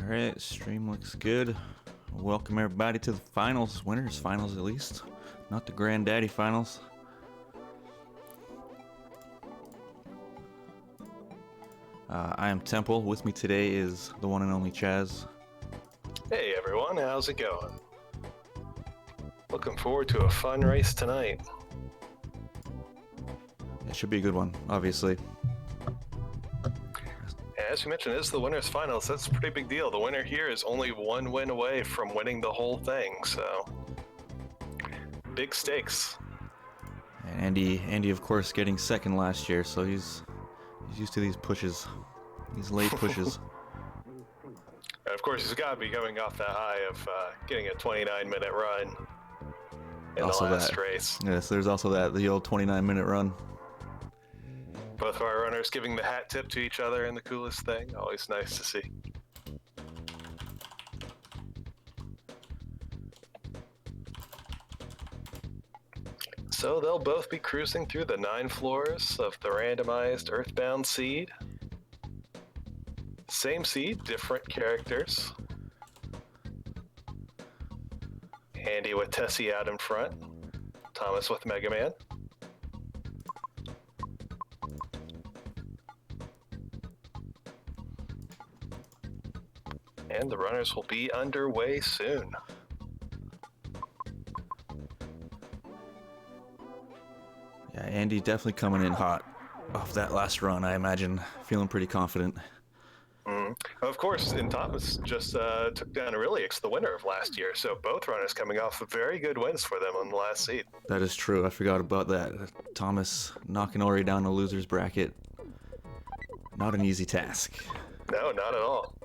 Alright, stream looks good. Welcome everybody to the finals, winners finals at least. Not the granddaddy finals. I am Temple. With me today is the one and only Chaz. Hey everyone, how's it going? Looking forward to a fun race tonight. It should be a good one, obviously. As you mentioned, this is the winners finals. That's a pretty big deal. The winner here is only one win away from winning the whole thing, so big stakes. And Andy of course getting second last year, so he's used to these pushes. These late pushes. And of course, he's got to be coming off that high of getting a 29-minute run in Also the last that. race. Yes, there's also that, the old 29-minute run. Both of our runners giving the hat tip to each other in the coolest thing. Always nice to see. So they'll both be cruising through the 9 floors of the randomized Earthbound seed. Same seed, different characters. Andy with Tessie out in front. Thomas with Mega Man. And the runners will be underway soon. Yeah, Andy definitely coming in hot off that last run, I imagine. Feeling pretty confident. Of course, and Thomas just took down Aurelix, the winner of last year, so both runners coming off of very good wins for them on the last seed. That is true. I forgot about that. Thomas knocking Ori down the loser's bracket. Not an easy task. No, not at all.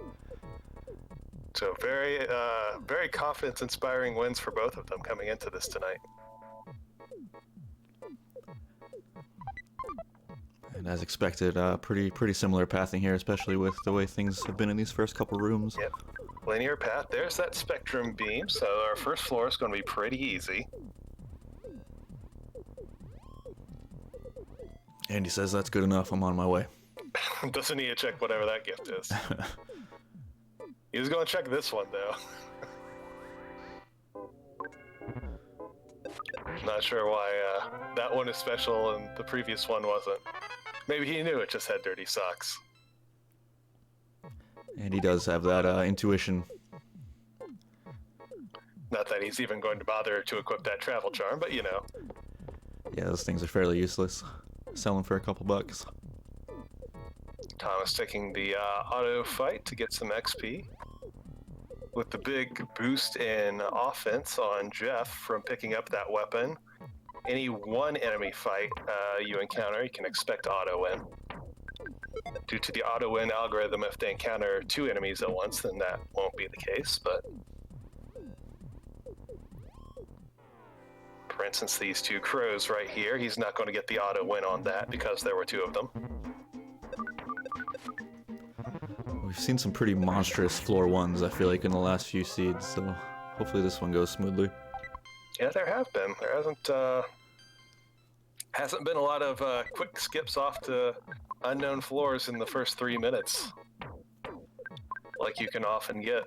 So very confidence-inspiring wins for both of them coming into this tonight. And as expected, pretty similar pathing here, especially with the way things have been in these first couple rooms. Yep. Linear path. There's that spectrum beam, so our first floor is going to be pretty easy. Andy says that's good enough. I'm on my way. Doesn't need to check whatever that gift is. He was going to check this one, though. Not sure why that one is special and the previous one wasn't. Maybe he knew it just had dirty socks. And he does have that intuition. Not that he's even going to bother to equip that travel charm, but you know. Yeah, those things are fairly useless. Sell them for a couple bucks. Thomas taking the auto fight to get some XP. With the big boost in offense on Jeff from picking up that weapon. Any one enemy fight you encounter, you can expect auto win. Due to the auto win algorithm, if they encounter 2 enemies at once, then that won't be the case, but for instance, these 2 crows right here, he's not going to get the auto win on that because there were 2 of them. We've seen some pretty monstrous floor ones, I feel like, in the last few seeds, so hopefully this one goes smoothly. Yeah, there have been. There hasn't been a lot of quick skips off to unknown floors in the first 3 minutes, like you can often get.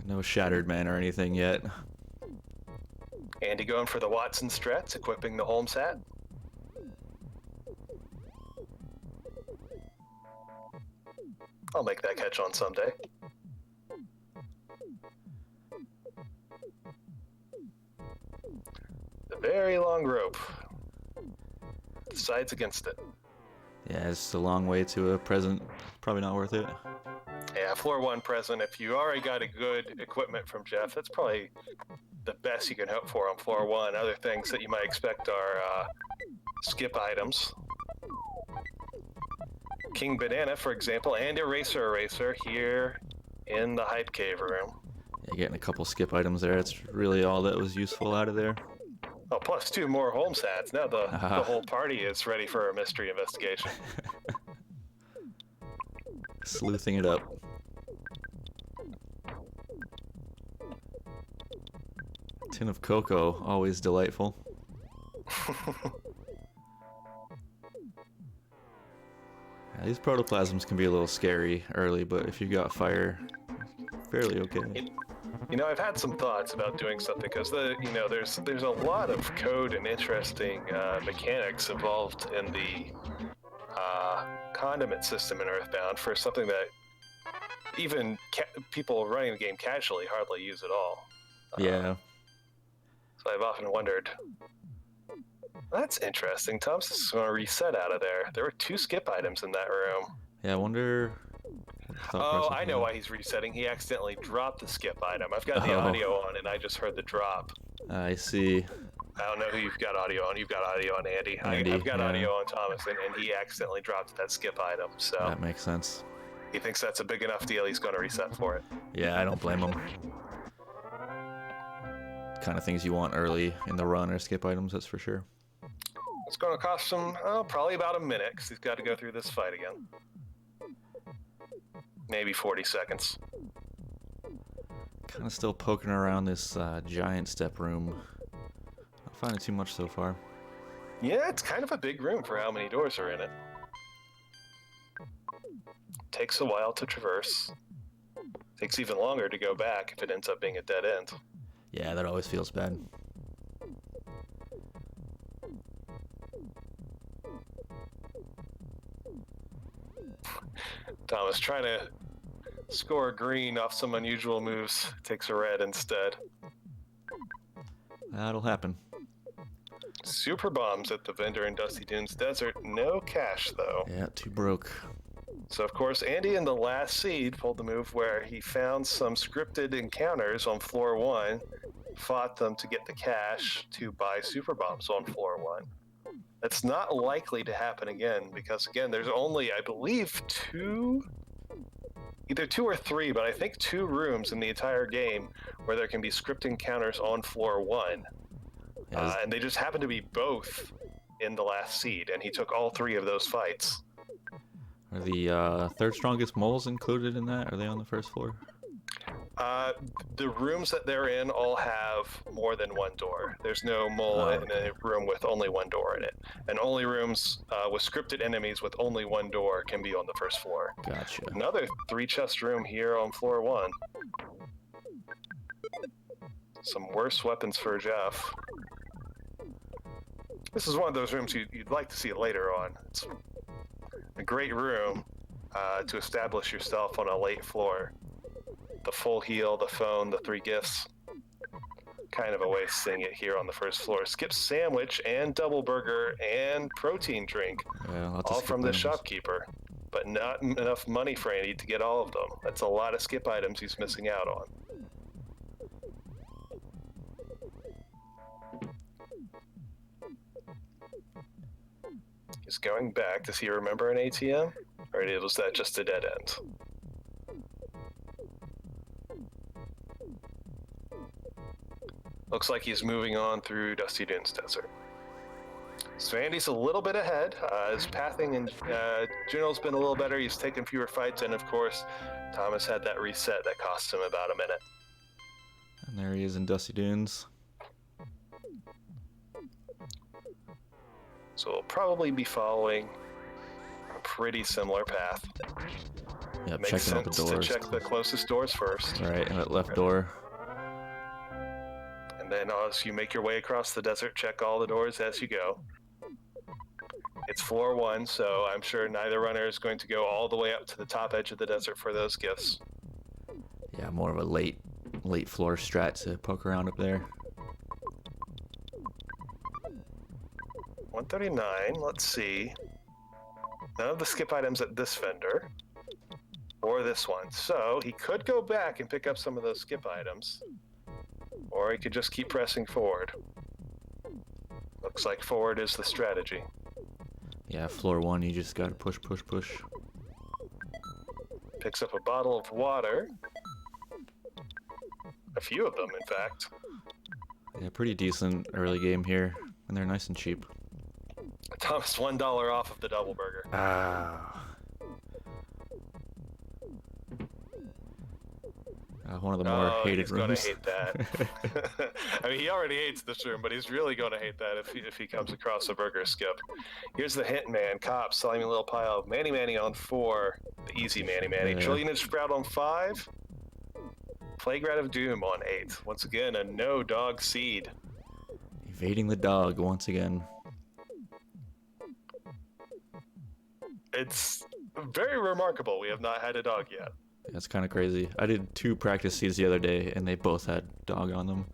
No Shattered Man or anything yet. Andy going for the Watson strats, equipping the Holmes hat. I'll make that catch on someday. The very long rope. Decides against it. Yeah, it's a long way to a present. Probably not worth it. Yeah, floor 1 present. If you already got a good equipment from Jeff, that's probably the best you can hope for on floor 1. Other things that you might expect are skip items. King Banana, for example, and Eraser here in the Hype Cave room. Yeah, getting a couple skip items there. That's really all that was useful out of there. Oh, plus 2 more Holmes hats. Now the whole party is ready for a mystery investigation. Sleuthing it up. Tin of cocoa, always delightful. Yeah, these protoplasms can be a little scary early, but if you got fire, fairly okay. I've had some thoughts about doing something because there's a lot of code and interesting mechanics involved in the condiment system in Earthbound for something that even people running the game casually hardly use at all. Yeah. So I've often wondered, that's interesting. Thomas is going to reset out of there. There were 2 skip items in that room. Yeah, I wonder. Oh, I know why he's resetting. He accidentally dropped the skip item. I've got the audio on, and I just heard the drop. I see. I don't know who you've got audio on. You've got audio on Andy. I've got audio on Thomas, and he accidentally dropped that skip item. So that makes sense. He thinks that's a big enough deal. He's going to reset for it. Yeah, I don't blame him. Kind of things you want early in the run are skip items, that's for sure. It's going to cost him probably about a minute because he's got to go through this fight again. Maybe 40 seconds. Kind of still poking around this giant step room. Not finding too much so far. Yeah, it's kind of a big room for how many doors are in it. Takes a while to traverse. Takes even longer to go back if it ends up being a dead end. Yeah, that always feels bad. Thomas trying to score a green off some unusual moves. Takes a red instead. That'll happen. Super bombs at the vendor in Dusty Dunes Desert. No cash, though. Yeah, too broke. So, of course, Andy in the last seed pulled the move where he found some scripted encounters on floor 1, fought them to get the cash to buy super bombs on floor 1. That's not likely to happen again because, again, there's only, I believe, either 2 or 3, but I think 2 rooms in the entire game where there can be script encounters on floor 1. And they just happen to be both in the last seed, and he took all 3 of those fights. Are the third strongest moles included in that? Are they on the first floor? The rooms that they're in all have more than 1 door. There's no mole in a room with only 1 door in it. And only rooms with scripted enemies with only 1 door can be on the first floor. Gotcha. Another 3-chest room here on floor 1. Some worse weapons for Jeff. This is one of those rooms you'd like to see later on. It's a great room to establish yourself on a late floor. The full heal, the phone, the 3 gifts. Kind of a waste seeing it here on the first floor. Skip sandwich and double burger and protein drink. Yeah, all from the shopkeeper. But not enough money for Andy to get all of them. That's a lot of skip items he's missing out on. He's going back. Does he remember an ATM? Or was that just a dead end? Looks like he's moving on through Dusty Dunes Desert. So Andy's a little bit ahead. His pathing in general's been a little better. He's taken fewer fights, and of course, Thomas had that reset that cost him about a minute. And there he is in Dusty Dunes. So we'll probably be following a pretty similar path. Yep, Makes checking out the sense doors. to check the closest doors first. Right, and that left door. And then as you make your way across the desert, check all the doors as you go. It's floor 1, so I'm sure neither runner is going to go all the way up to the top edge of the desert for those gifts. Yeah, more of a late floor strat to poke around up there. 139, let's see. None of the skip items at this vendor, or this one. So he could go back and pick up some of those skip items, or he could just keep pressing forward. Looks like forward is the strategy. Yeah, floor 1, you just gotta push, push, push. Picks up a bottle of water. A few of them, in fact. Yeah, pretty decent early game here, and they're nice and cheap. Thomas, $1 off of the double burger. One of the more hated he's rooms. He's gonna hate that. I mean, he already hates this room, but he's really gonna hate that if he comes across a burger skip. Here's the hint man. Cops selling me a little pile of Manny Manny on 4. The easy Manny Manny. Yeah. Trillionage Sprout on 5. Playground of Doom on 8th. Once again, a no dog seed. Evading the dog once again. It's very remarkable we have not had a dog yet. That's kind of crazy. I did 2 practice seeds the other day, and they both had dog on them.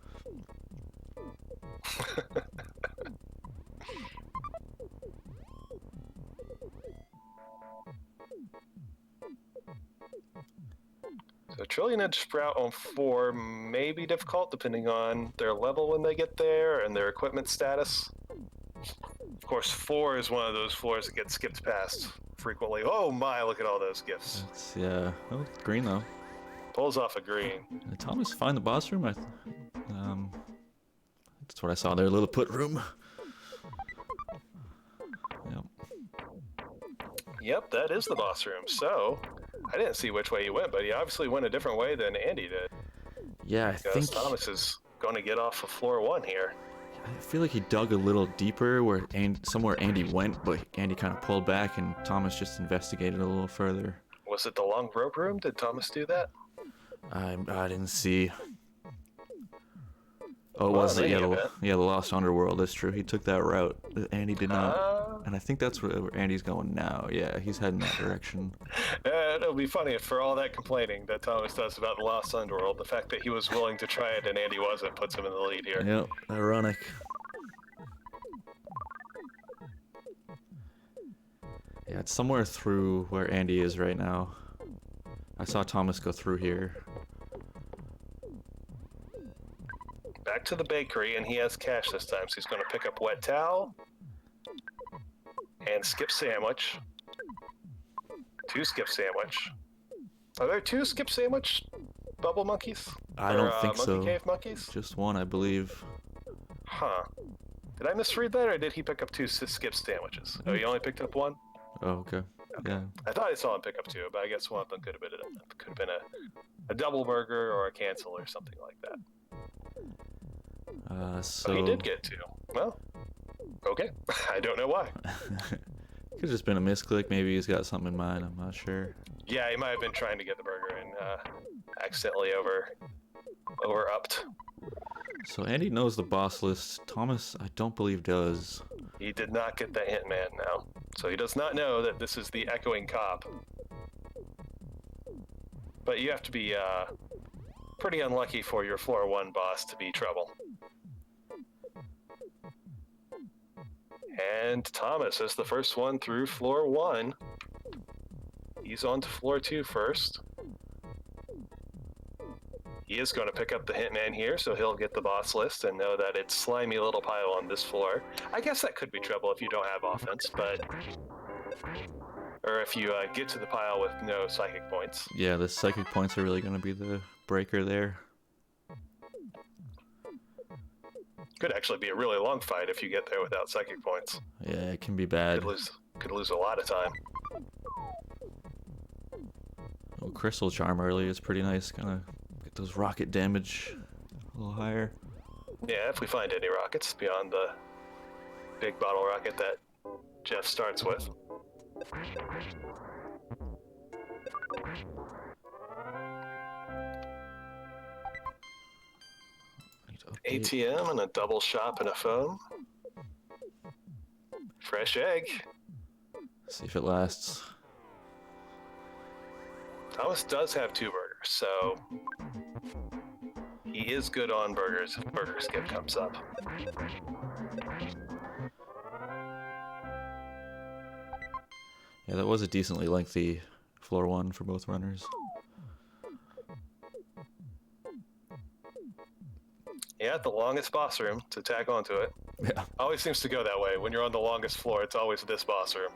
So Trillion Edge Sprout on 4 may be difficult depending on their level when they get there and their equipment status. Of course, 4 is one of those floors that gets skipped past frequently. Oh my, look at all those gifts. It's, yeah. Oh, it's green though. Pulls off a green. Did Thomas find the boss room? That's what I saw there. Lilliput room. Yep. Yep, that is the boss room. So, I didn't see which way he went, but he obviously went a different way than Andy did. Yeah, I Because think Thomas is going to get off of floor 1 here. I feel like he dug a little deeper where somewhere Andy went, but Andy kind of pulled back, and Thomas just investigated a little further. Was it the long rope room? Did Thomas do that? I didn't see. Oh, it Well, was in the any event. the Lost Underworld. That's true. He took that route. Andy did not, Uh, and I think that's where Andy's going now. Yeah, he's heading that direction. It'll be funny if for all that complaining that Thomas does about the Lost Underworld, the fact that he was willing to try it and Andy wasn't puts him in the lead here. Yep, ironic. Yeah, it's somewhere through where Andy is right now. I saw Thomas go through here. Back to the bakery, and he has cash this time, so he's going to pick up wet towel and skip sandwich. 2 skip sandwich. Are there 2 skip sandwich bubble monkeys? I Or, don't think monkey so. cave monkeys? Just one, I believe. Huh. Did I misread that, or did he pick up 2 skip sandwiches? Oh, he only picked up 1? Oh, okay. Yeah. I thought I saw him pick up 2, but I guess one of them could have been a double burger or a cancel or something like that. So Oh, he did get 2. Well, okay. I don't know why. Could have just been a misclick. Maybe he's got something in mind. I'm not sure. Yeah, he might have been trying to get the burger and accidentally over-upped. So Andy knows the boss list. Thomas, I don't believe, does. He did not get the hint man now. So he does not know that this is the echoing cop. But you have to be pretty unlucky for your floor 1 boss to be trouble. And Thomas is the first one through floor 1. He's on to floor 2 first. He is going to pick up the Hitman here, so he'll get the boss list and know that it's slimy little pile on this floor. I guess that could be trouble if you don't have offense, but... Or if you get to the pile with no psychic points. Yeah, the psychic points are really going to be the breaker there. Could actually be a really long fight if you get there without psychic points. Yeah, it can be bad. Could lose a lot of time. Oh, Crystal Charm early is pretty nice. Kind of get those rocket damage a little higher. Yeah, if we find any rockets beyond the big bottle rocket that Jeff starts with. ATM and a double shop and a phone. Fresh egg. See if it lasts. Thomas does have 2 burgers, so he is good on burgers if burger skip comes up. Yeah, that was a decently lengthy floor 1 for both runners. Yeah, the longest boss room to tack onto it. Yeah. Always seems to go that way. When you're on the longest floor, it's always this boss room.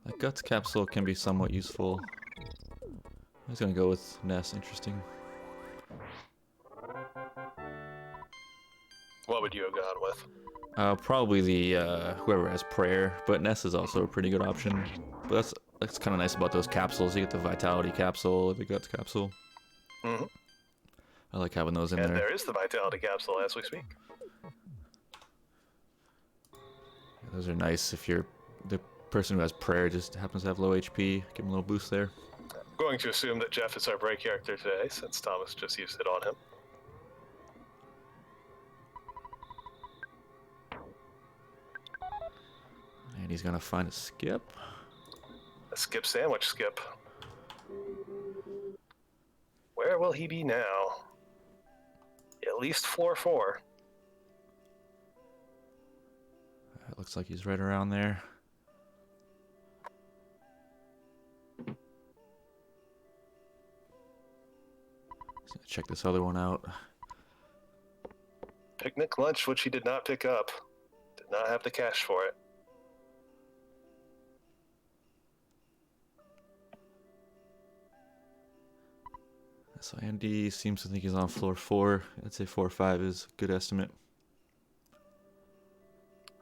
That guts capsule can be somewhat useful. I was gonna go with Ness. Interesting. What would you have gone with? Probably the whoever has prayer, but Ness is also a pretty good option. But that's kind of nice about those capsules. You get the vitality capsule or the guts capsule. Mm-hmm. I like having those in And there. there is the Vitality Capsule as we speak. Those are nice if you're the person who has prayer just happens to have low HP. Give him a little boost there. I'm going to assume that Jeff is our break character today, since Thomas just used it on him. And he's gonna find a skip. A skip sandwich skip. Where will he be now? At least floor 4. It looks like he's right around there. Just gonna check this other one out. Picnic lunch, which he did not pick up. Did not have the cash for it. So Andy seems to think he's on floor 4. I'd say 4 or 5 is a good estimate.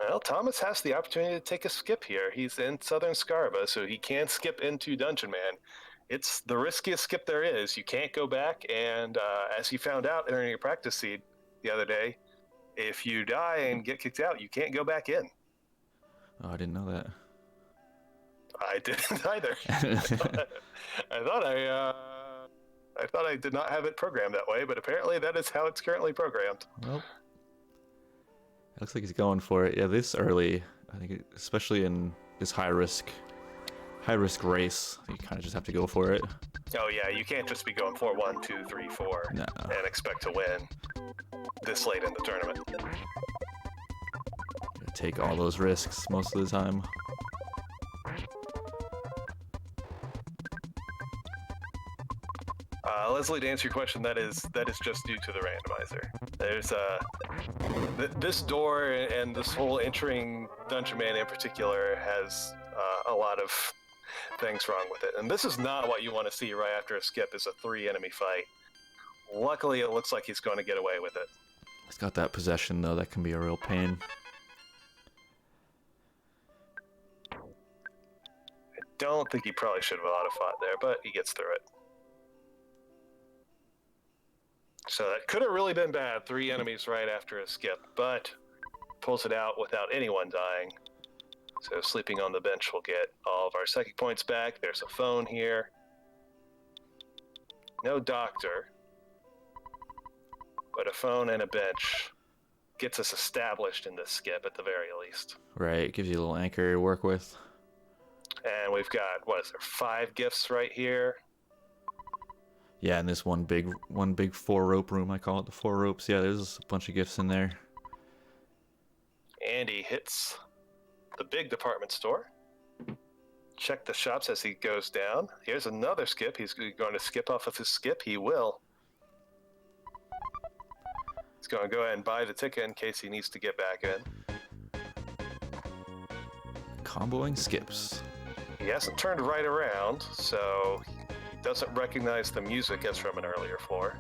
Well, Thomas has the opportunity to take a skip here. He's in Southern Scarba, so he can skip into Dungeon Man. It's the riskiest skip there is. You can't go back, and as he found out during your practice seed the other day, if you die and get kicked out, you can't go back in. Oh, I didn't know that. I didn't either. I thought I did not have it programmed that way, but apparently that is how it's currently programmed. Well, it looks like he's going for it. Yeah, this early, I think, especially in this high risk race, you kind of just have to go for it. Oh yeah, you can't just be going for 1, 2, 3, 4 No. and expect to win this late in the tournament. Take all those risks most of the time. Leslie, to answer your question, that is just due to the randomizer. There's this door and this whole entering Dungeon Man in particular has a lot of things wrong with it. And this is not what you want to see right after a skip is a 3 enemy fight. Luckily, it looks like he's going to get away with it. He's got that possession though, that can be a real pain. I don't think he probably should have auto-fought there, but he gets through it. So that could have really been bad, 3 enemies right after a skip, but pulls it out without anyone dying. So sleeping on the bench will get all of our psychic points back. There's a phone here. No doctor, but a phone and a bench gets us established in this skip at the very least. Right, gives you a little anchor to work with. And we've got, what is there, 5 gifts right here. Yeah, and this one big 4-rope room, I call it the 4 ropes. Yeah, there's a bunch of gifts in there. Andy hits the big department store. Check the shops as he goes down. Here's another skip. He's going to skip off of his skip. He will. He's going to go ahead and buy the ticket in case he needs to get back in. Comboing skips. He hasn't turned right around, so he doesn't recognize the music as from an earlier floor.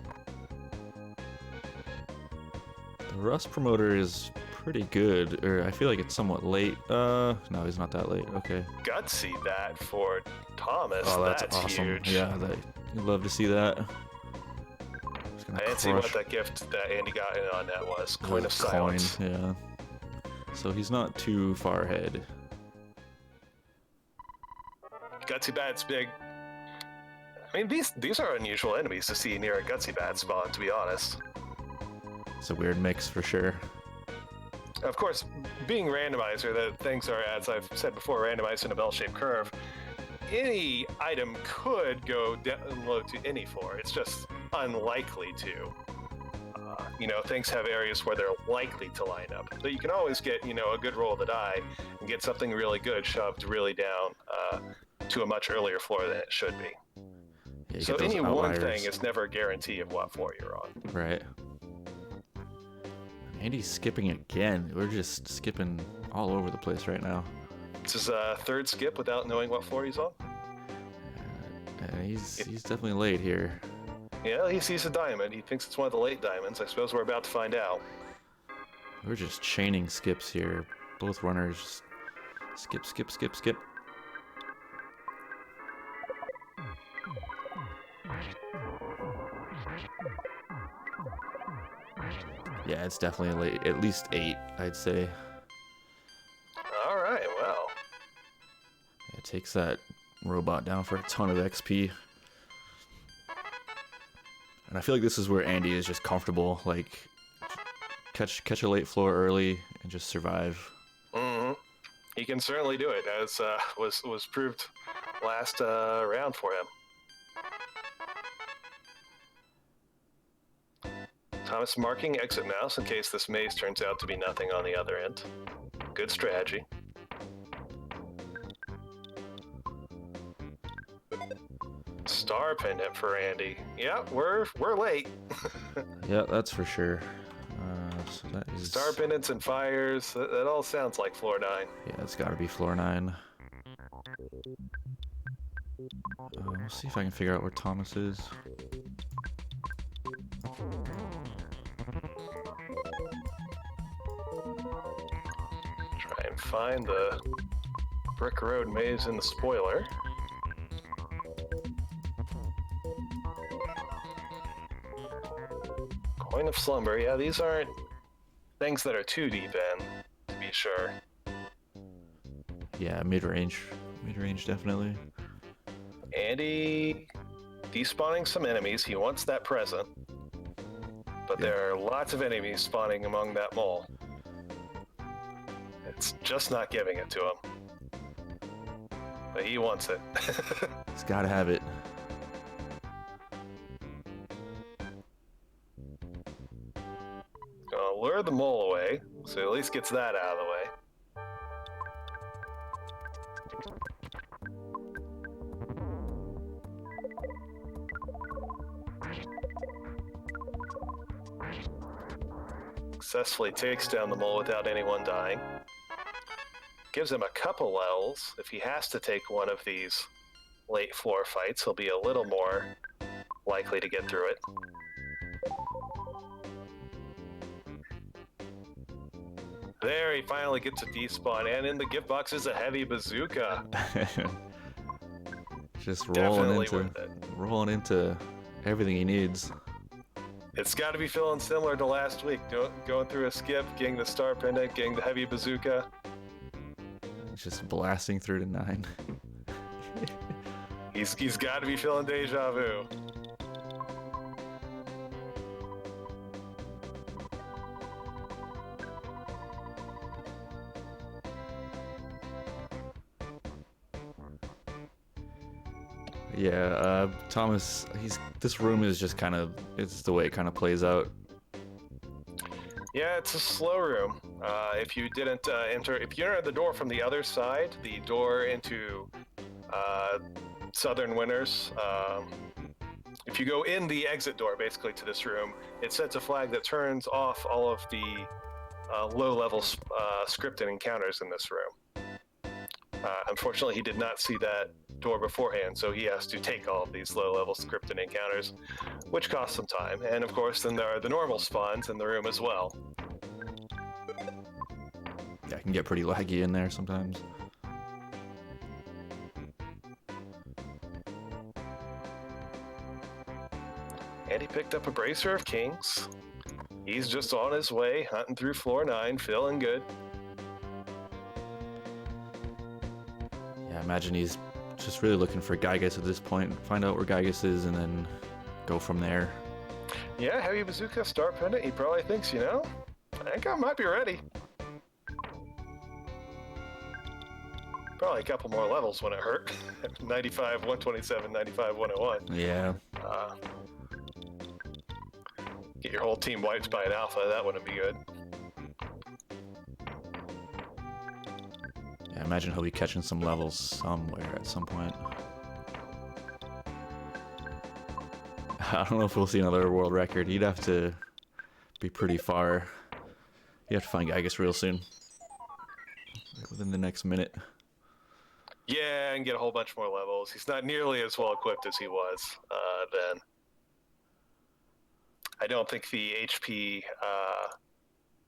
The Rust promoter is pretty good, or I feel like it's somewhat late. No, he's not that late. Okay. Gutsy that for Thomas. Oh, that's awesome. Huge. Yeah, you'd love to see that. I didn't see what that gift that Andy got in on that was. Coin of Silence. Yeah. So he's not too far ahead. Gutsy Bat's big. I mean, these are unusual enemies to see near a Gutsy Bat spawn, to be honest. It's a weird mix for sure. Of course, being randomizer, that things are, as I've said before, randomized in a bell-shaped curve. Any item could go low to any floor. It's just unlikely to. Things have areas where they're likely to line up. But you can always get, a good roll of the die and get something really good shoved really down to a much earlier floor than it should be. Yeah, So any one thing is never a guarantee of what floor you're on. Right. Andy's skipping again. We're just skipping all over the place right now. This is a 3rd skip without knowing what floor he's on. He's definitely late here. Yeah, he sees a diamond. He thinks it's one of the late diamonds. I suppose we're about to find out. We're just chaining skips here. Both runners skip, skip, skip, skip. Yeah, it's definitely at least 8, I'd say. All right, well. It takes that robot down for a ton of XP. And I feel like this is where Andy is just comfortable, like catch a late floor early and just survive. Mm-hmm. He can certainly do it, as was proved last round for him. Thomas marking exit mouse in case this maze turns out to be nothing on the other end. Good strategy. Star pendant for Andy. Yeah, we're late. Yeah, that's for sure. So that is... Star pendants and fires. That all sounds like floor 9. Yeah, it's got to be floor 9. We'll see if I can figure out where Thomas is. Try and find the brick road maze in the spoiler. Coin of slumber. Yeah, these aren't things that are too deep in, to be sure. Yeah, mid-range. Mid-range, definitely. Andy despawning some enemies. He wants that present. But there are lots of enemies spawning among that mole. It's just not giving it to him. But he wants it. He's got to have it. Gonna lure the mole away, so he at least gets that out of the way. Successfully takes down the mole without anyone dying. Gives him a couple levels. If he has to take one of these late floor fights, he'll be a little more likely to get through it. There, he finally gets a despawn, and in the gift box is a heavy bazooka. Just Definitely rolling into everything he needs. It's got to be feeling similar to last week, going through a skip, getting the star pendant, getting the heavy bazooka. Just blasting through to 9. He's got to be feeling deja vu. Yeah, Thomas, this room is just kind of, it's the way it kind of plays out. Yeah, it's a slow room. If you didn't if you entered the door from the other side, the door into Southern Winters, if you go in the exit door, basically, to this room, it sets a flag that turns off all of the low-level scripted encounters in this room. Unfortunately, he did not see that door beforehand, so he has to take all of these low-level scripted encounters, which costs some time. And of course, then there are the normal spawns in the room as well. Yeah, it can get pretty laggy in there sometimes. And he picked up a Bracer of Kings. He's just on his way, hunting through floor 9, feeling good. Yeah, I imagine he's just really looking for Gygus at this point, find out where Gygus is, and then go from there. Yeah, heavy bazooka, star pendant. He probably thinks, I think I might be ready. Probably a couple more levels when it hurt. 95, 127, 95, 101. Yeah. Get your whole team wiped by an alpha, that wouldn't be good. Yeah, I imagine he'll be catching some levels somewhere at some point. I don't know if we'll see another world record. He'd have to be pretty far. You have to find Gygus real soon. Like within the next minute. Yeah, and get a whole bunch more levels. He's not nearly as well equipped as he was then. I don't think the HP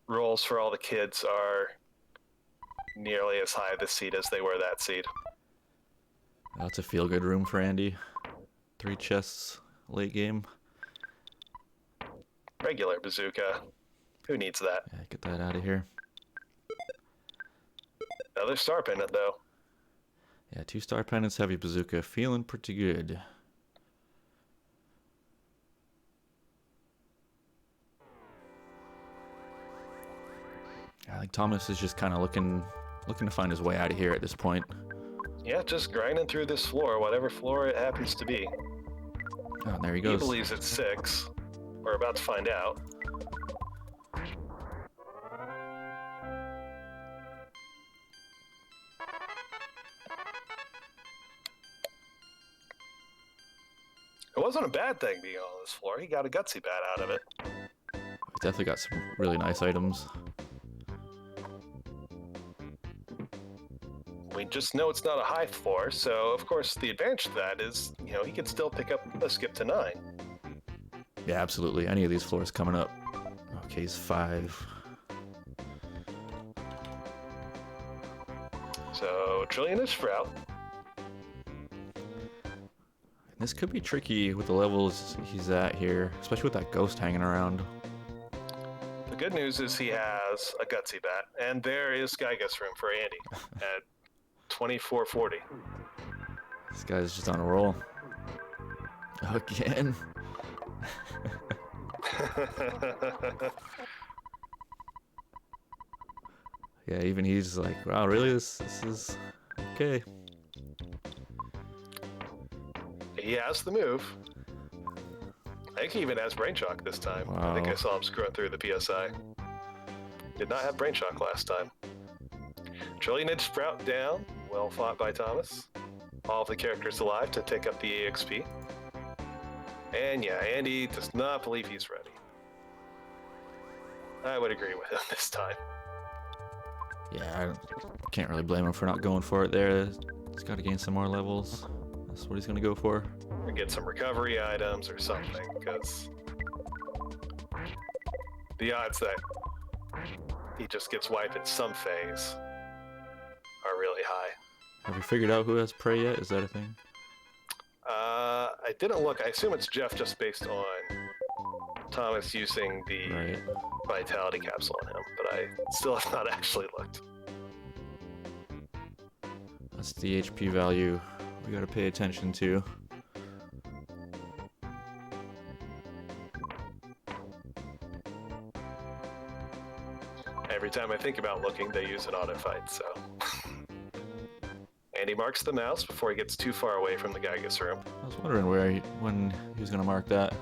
rolls for all the kids are nearly as high this seed as they were that seed. That's a feel-good room for Andy. 3 chests late game. Regular bazooka. Who needs that? Yeah, get that out of here. Another star pendant, though. Yeah, 2-star pendants, heavy bazooka. Feeling pretty good. I think Thomas is just kind of looking to find his way out of here at this point. Yeah, just grinding through this floor, whatever floor it happens to be. Oh, and there he He goes. believes it's 6. We're about to find out. It wasn't a bad thing being on this floor. He got a gutsy bat out of it. He's definitely got some really nice items. We just know it's not a high floor, so of course the advantage to that is, he can still pick up a skip to 9. Yeah, absolutely. Any of these floors coming up. Okay, he's 5. So, Trillion is Sprout. This could be tricky with the levels he's at here, especially with that ghost hanging around. The good news is he has a gutsy bat, and there is Gygus room for Andy at 2440. This guy's just on a roll. Again. Yeah, even he's like, wow, really? This is okay. He has the move. I think he even has Brain Shock this time. Wow. I think I saw him screwing through the PSI. Did not have Brain Shock last time. Trillion Edge Sprout down. Well fought by Thomas. All of the characters alive to take up the EXP. And yeah, Andy does not believe he's ready. I would agree with him this time. Yeah, I can't really blame him for not going for it there. He's got to gain some more levels. That's what he's going to go for. Or get some recovery items or something, because the odds that he just gets wiped in some phase are really high. Have you figured out who has prey yet? Is that a thing? I didn't look. I assume it's Jeff just based on Thomas using the Right. vitality capsule on him, but I still have not actually looked. That's the HP value we got to pay attention to. Every time I think about looking, they use an auto fight, so. Andy marks the mouse before he gets too far away from the Gygus room. I was wondering when he was going to mark that.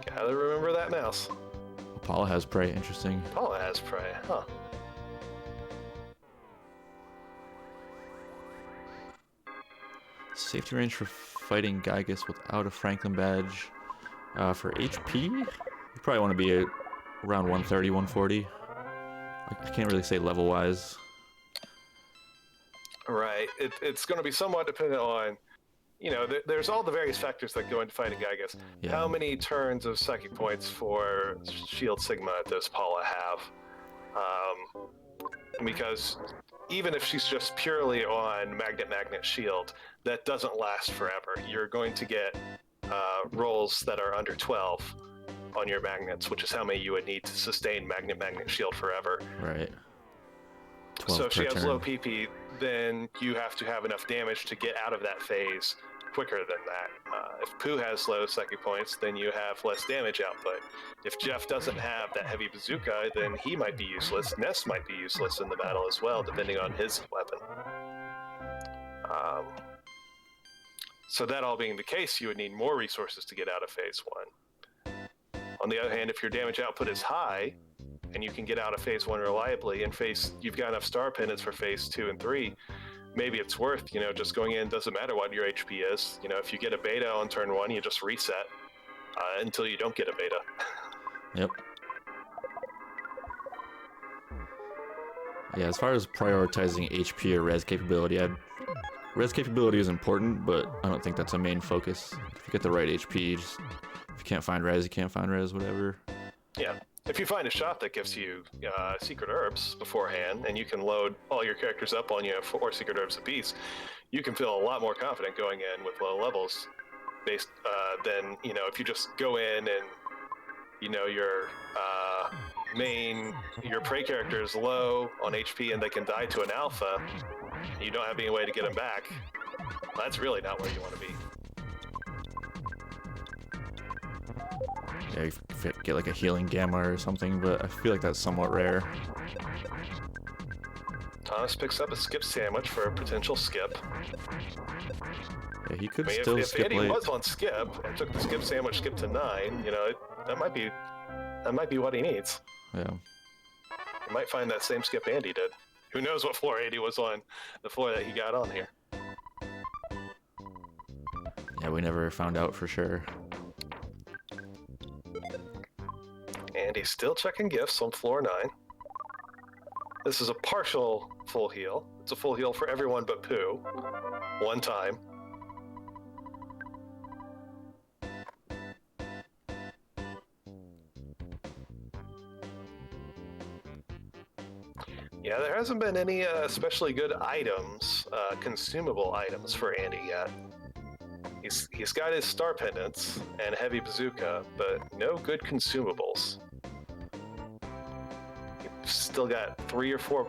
Gotta remember that mouse. Paula has prey. Interesting. Paula has prey, huh? Safety range for fighting Gygus without a Franklin badge. For HP, you probably want to be at around 130, 140. I can't really say level-wise. Right. It's going to be somewhat dependent on, there's all the various factors that go into fighting Gygus. Yeah. How many turns of psychic points for Shield Sigma does Paula have? Because even if she's just purely on Magnet Shield, that doesn't last forever. You're going to get rolls that are under 12 on your magnets, which is how many you would need to sustain Magnet Shield forever. Right. So if she has turn. low PP, then you have to have enough damage to get out of that phase quicker than that. If Pooh has low psychic points, then you have less damage output. If Jeff doesn't have that heavy bazooka, then he might be useless. Ness might be useless in the battle as well, depending on his weapon. So that all being the case, you would need more resources to get out of phase 1. On the other hand, if your damage output is high, and you can get out of phase 1 reliably, and you've got enough star pendants for phase 2 and 3, maybe it's worth, just going in. Doesn't matter what your HP is. If you get a beta on turn 1, you just reset until you don't get a beta. Yep. Yeah, as far as prioritizing HP or res capability, res capability is important, but I don't think that's a main focus. If you get the right HP, if you can't find res, you can't find res, whatever. Yeah. If you find a shop that gives you secret herbs beforehand, and you can load all your characters up on 4 secret herbs apiece, you can feel a lot more confident going in with low levels than if you just go in and you're your prey character is low on HP and they can die to an alpha, and you don't have any way to get them back, that's really not where you want to be. Yeah, you get like a healing gamma or something, but I feel like that's somewhat rare. Thomas picks up a skip sandwich for a potential skip. Yeah, he could I mean, still if skip Andy late. was on skip and took the skip sandwich skip to 9, that might be what he needs. Yeah. You might find that same skip Andy did. Who knows what floor Andy was on, the floor that he got on here. Yeah, we never found out for sure. Andy's still checking gifts on floor 9. This is a partial full heal. It's a full heal for everyone but Pooh. One time. Yeah, there hasn't been any especially good items, consumable items for Andy yet. He's got his star pendants and heavy bazooka, but no good consumables. He's still got 3 or 4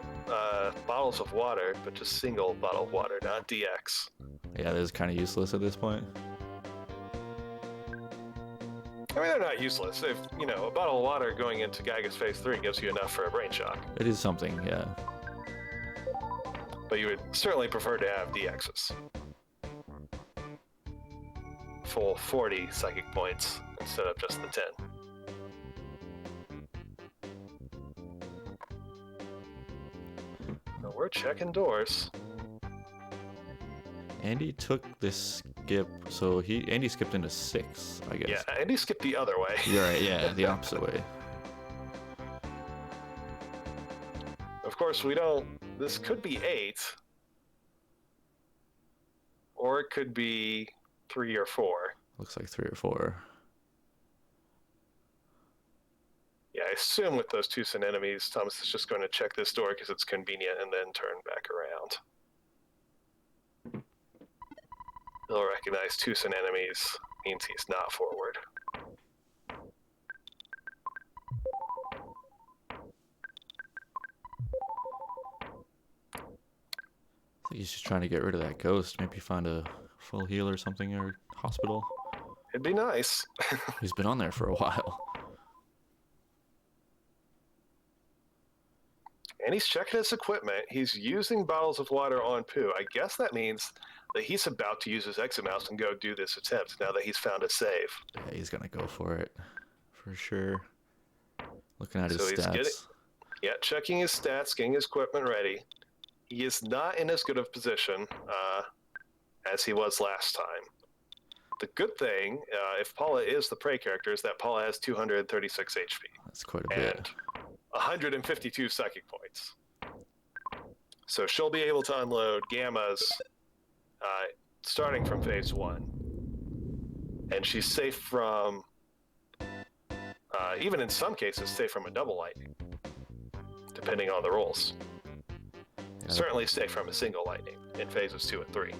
bottles of water, but just single bottle of water, not DX. Yeah, that is kind of useless at this point. I mean, they're not useless. If, a bottle of water going into Gyga's Phase 3 gives you enough for a brain shock. It is something, yeah. But you would certainly prefer to have DXs. Full 40 psychic points instead of just the 10. Now we're checking doors. Andy took this skip, so Andy skipped into 6, I guess. Yeah, Andy skipped the other way. You're right, yeah, the opposite way. Of course, this could be 8. Or it could be 3 or 4. Looks like 3 or 4. Yeah, I assume with those Tucson enemies, Thomas is just going to check this door because it's convenient and then turn back around. He'll recognize Tucson enemies, means he's not forward. I think he's just trying to get rid of that ghost. Maybe find a full heal or something, or hospital. It'd be nice. He's been on there for a while. And he's checking his equipment. He's using bottles of water on Pooh. I guess that means that he's about to use his exit mouse and go do this attempt now that he's found a save. Yeah, he's gonna go for it, for sure. Looking at his So he's stats. checking his stats, getting his equipment ready. He is not in as good of position as he was last time. The good thing, if Paula is the prey character, is that Paula has 236 HP. That's quite a bit. And 152 psychic points. So she'll be able to unload gammas starting from phase 1. And she's safe from, even in some cases, safe from a double lightning, depending on the rolls. Yeah, Certainly safe from a single lightning in phases 2 and 3.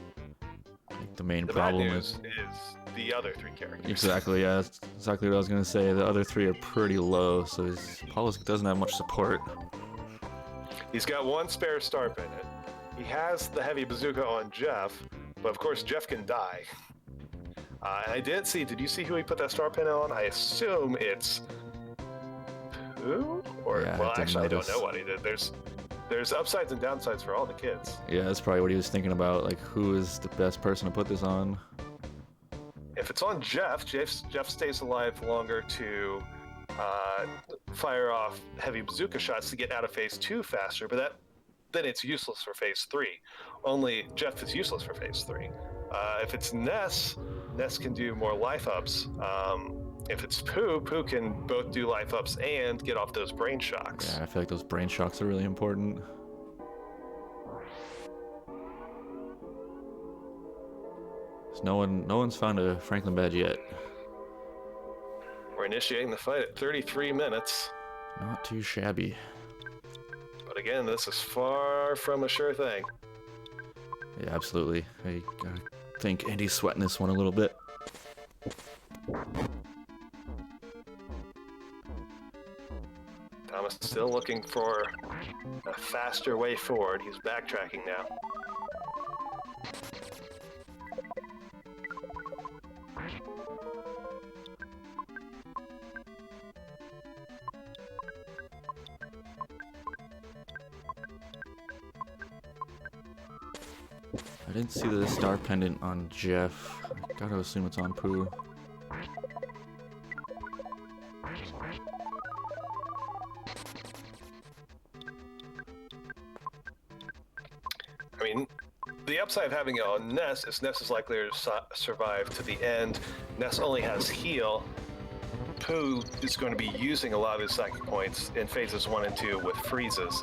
the main The problem bad news is the other 3 characters. Exactly, yeah, that's exactly what I was gonna say. The other 3 are pretty low, so Paulus doesn't have much support. He's got 1 spare star pendant. He has the heavy bazooka on Jeff, but of course Jeff can die. And I did see, did you see who he put that star pendant on? I assume it's Pooh? Or, Yeah, I well, didn't actually, notice. I don't know what he did. There's upsides and downsides for all the kids. Yeah, that's probably what he was thinking about, like who is the best person to put this on. If it's on Jeff stays alive longer to fire off heavy bazooka shots to get out of phase 2 faster, but then it's useless for phase 3. Only Jeff is useless for phase 3. If it's Ness can do more life ups. If it's Pooh can both do life ups and get off those brain shocks. Yeah, I feel like those brain shocks are really important. So no one's found a Franklin badge yet. We're initiating the fight at 33 minutes. Not too shabby. But again, this is far from a sure thing. Yeah, absolutely. I think Andy's sweating this one a little bit. still looking for a faster way forward. He's backtracking now. I didn't see the star pendant on Jeff. I gotta assume it's on Pooh. I mean, the upside of having it on Ness is Ness is likely to survive to the end. Ness only has heal. Pooh is going to be using a lot of his psychic points in phases 1 and 2 with freezes.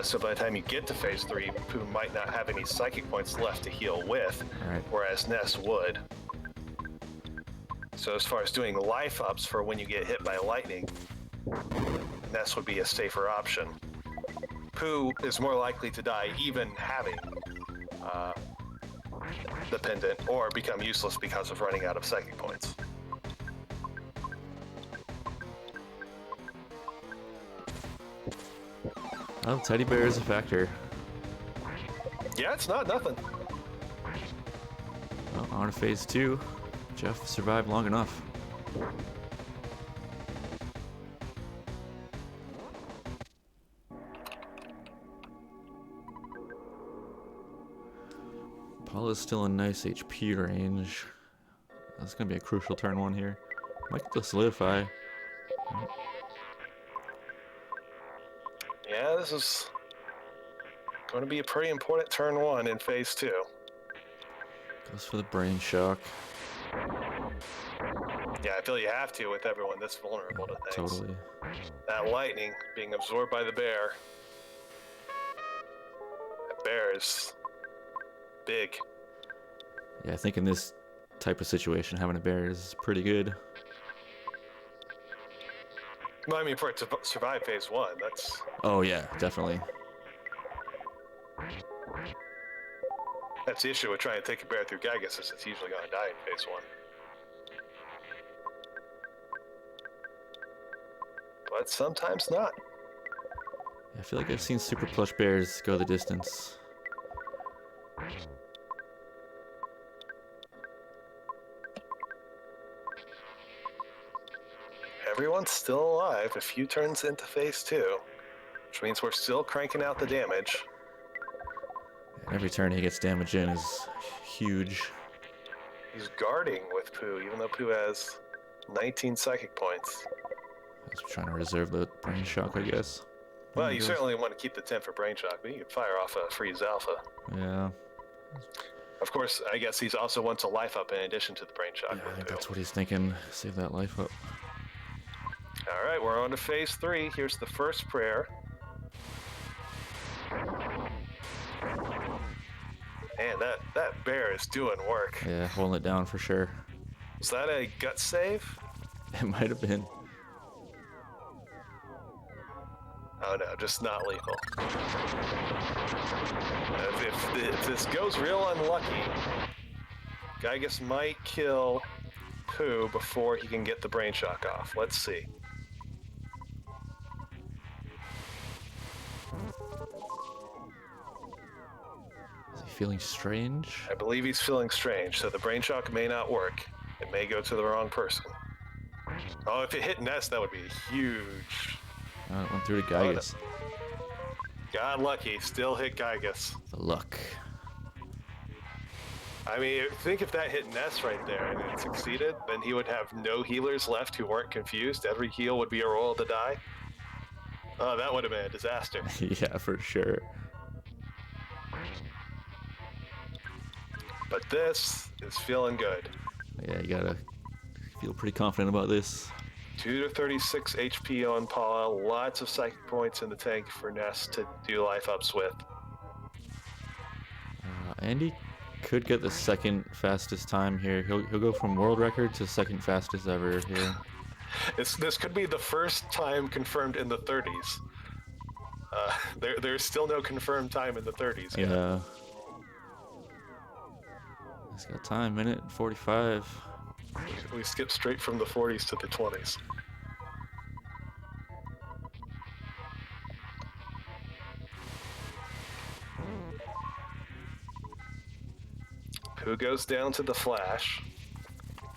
So by the time you get to phase 3, Pooh might not have any psychic points left to heal with, Right. whereas Ness would. So as far as doing life ups for when you get hit by lightning, Ness would be a safer option. Pooh is more likely to die even having the pendant, or become useless because of running out of psychic points. Oh, teddy bear is a factor. Yeah, it's not nothing. Well, on to phase 2. Jeff survived long enough. Paula's still in nice HP range. That's gonna be a crucial turn 1 here. Might get to solidify. Yeah, this is going to be a pretty important turn 1 in phase 2. Goes for the brain shock. Yeah, I feel you have to with everyone this vulnerable to things. Totally. That lightning being absorbed by the bear. That bear is big. Yeah, I think in this type of situation, having a bear is pretty good. Well, I mean, for it to survive phase 1, that's... Oh yeah, definitely. That's the issue with trying to take a bear through Gygus, is it's usually going to die in phase 1. But sometimes not. I feel like I've seen super plush bears go the distance. Everyone's still alive a few turns into phase 2, which means we're still cranking out the damage. Every turn he gets damage in is huge. He's guarding with Pooh, even though Pooh has 19 psychic points. He's trying to reserve the brain shock, I guess. Well, There he you goes. certainly want to keep the 10 for Brain Shock, but you can fire off a Freeze Alpha. Yeah. Of course, I guess he's also wants a life up in addition to the Brain Shock. Yeah, I with think Pooh. that's what he's thinking. Save that life up. All right, we're on to phase 3. Here's the first prayer. Man, that bear is doing work. Yeah, holding it down for sure. Was that a gut save? It might have been. Oh no, just not lethal. If this goes real unlucky, Gygus might kill Pooh before he can get the Brain Shock off. Let's see. Is he feeling strange? I believe he's feeling strange, so the Brain Shock may not work. It may go to the wrong person. Oh, if it hit Ness, that would be huge. Oh, it went through to Gygus. God lucky, still hit Gygus. The luck. I mean, think if that hit Ness right there and it succeeded, then he would have no healers left who weren't confused. Every heal would be a roll to die. Oh, that would have been a disaster. Yeah, for sure. But this is feeling good. Yeah, you gotta feel pretty confident about this. 2 to 36 HP on Paula, lots of psychic points in the tank for Ness to do life ups with. Andy could get the second fastest time here. He'll go from world record to second fastest ever here. This could be the first time confirmed in the 30s. There's still no confirmed time in the 30s yet. Yeah. He's got time, minute 45. We skipped straight from the 40s to the 20s. Pooh goes down to the Flash.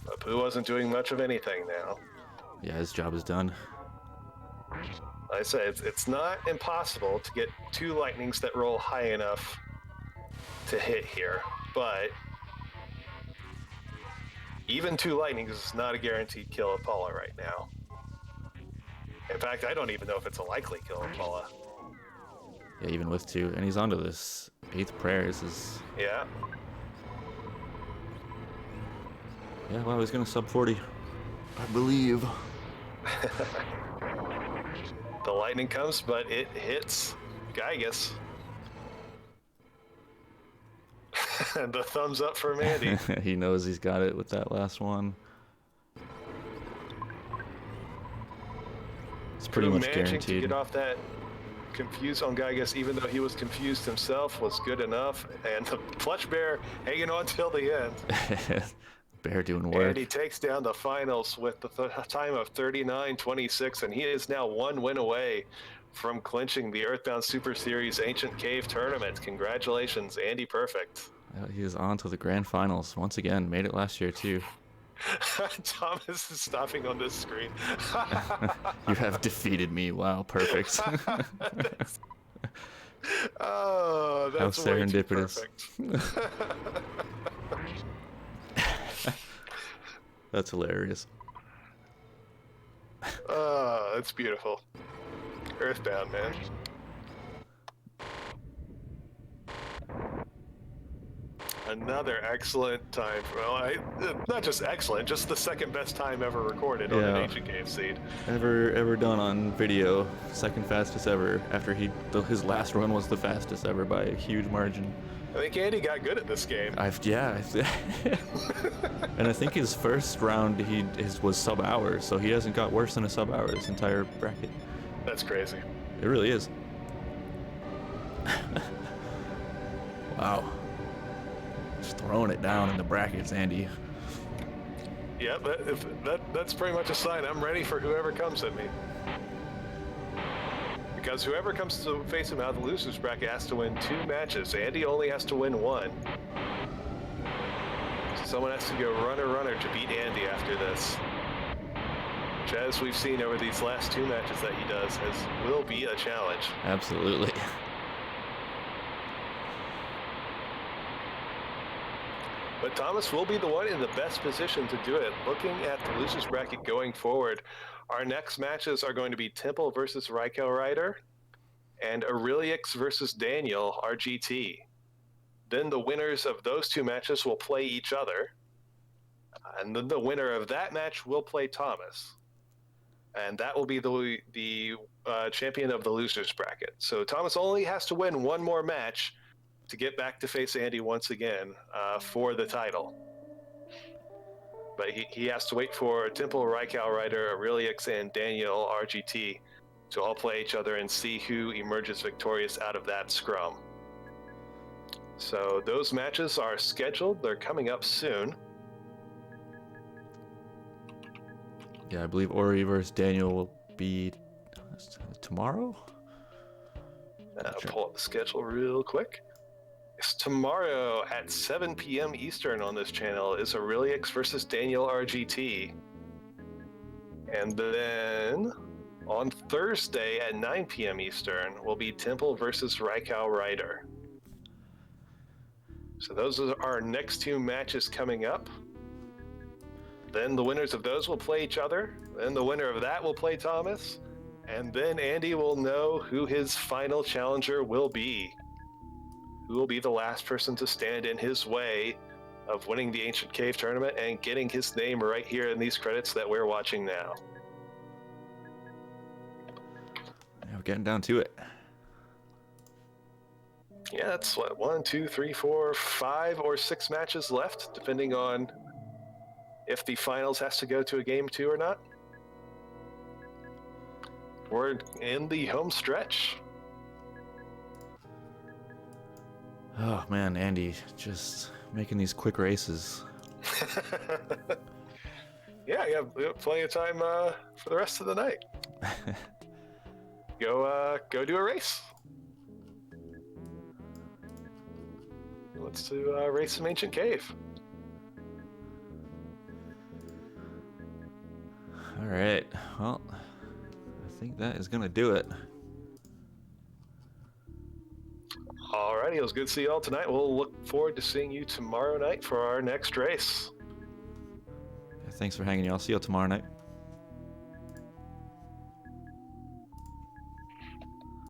But Pooh wasn't doing much of anything now. Yeah, his job is done. Like I say, it's not impossible to get 2 lightnings that roll high enough to hit here, but even 2 lightnings is not a guaranteed kill of Paula right now. In fact, I don't even know if it's a likely kill of Paula. Yeah, even with 2. And he's onto this 8th prayer. This is... Yeah. Yeah, well, he's going to sub 40. I believe. The lightning comes, but it hits Gygus. And the thumbs up from Andy. He knows he's got it with that last one. It's pretty much Managing guaranteed. to get off that confused on Gygus, even though he was confused himself, was good enough. And the Plush Bear hanging on till the end. Bear doing work. And he takes down the finals with the time of 39-26, and he is now 1 win away from clinching the Earthbound Super Series Ancient Cave Tournament. Congratulations, AndyPerfect. He is on to the grand finals once again. Made it last year too. Thomas is stopping on this screen. You have defeated me. Wow, perfect. Oh, that's How way too serendipitous. perfect. That's hilarious. Oh, that's beautiful. Earthbound, man. Another excellent time. Well, not just excellent, just the second best time ever recorded on an Ancient Cave Seed. Ever done on video. Second fastest ever. After his last run was the fastest ever by a huge margin. I think Andy got good at this game. And I think his first round was sub-hour, so he hasn't got worse than a sub-hour this entire bracket. That's crazy. It really is. Wow. Just throwing it down in the brackets, Andy. Yeah, that's pretty much a sign. I'm ready for whoever comes at me. Because whoever comes to face him out of the losers bracket has to win 2 matches. Andy only has to win 1. So someone has to go runner to beat Andy after this. Which, as we've seen over these last 2 matches that he does, will be a challenge. Absolutely. But Thomas will be the one in the best position to do it. Looking at the losers bracket going forward, our next matches are going to be Temple versus Rykel Rider and Aureliux versus Daniel RGT. Then the winners of those 2 matches will play each other. And then the winner of that match will play Thomas. And that will be the champion of the losers bracket. So Thomas only has to win 1 more match to get back to face Andy once again for the title. But he has to wait for Temple, Rykel Rider, Aureliux, and Daniel RGT to all play each other and see who emerges victorious out of that scrum. So those matches are scheduled. They're coming up soon. Yeah, I believe Ori versus Daniel will be tomorrow? Pull up the schedule real quick. Tomorrow at 7 p.m. Eastern on this channel is Aureliux versus Daniel RGT. And then on Thursday at 9 p.m. Eastern will be Temple versus Rykel Rider. So those are our next 2 matches coming up. Then the winners of those will play each other. Then the winner of that will play Thomas. And then Andy will know who his final challenger will be. Who will be the last person to stand in his way of winning the Ancient Cave Tournament and getting his name right here in these credits that we're watching now. Yeah, we're getting down to it. Yeah, that's what, 1, 2, 3, 4, 5 or 6 matches left, depending on if the finals has to go to a game 2 or not. We're in the home stretch. Oh man, Andy, just making these quick races. Yeah, we have plenty of time for the rest of the night. Go do a race. wants to race some ancient cave. All right. Well, I think that is gonna do it. Alrighty, it was good to see you all tonight. We'll look forward to seeing you tomorrow night for our next race. Thanks for hanging, y'all. See you all tomorrow night.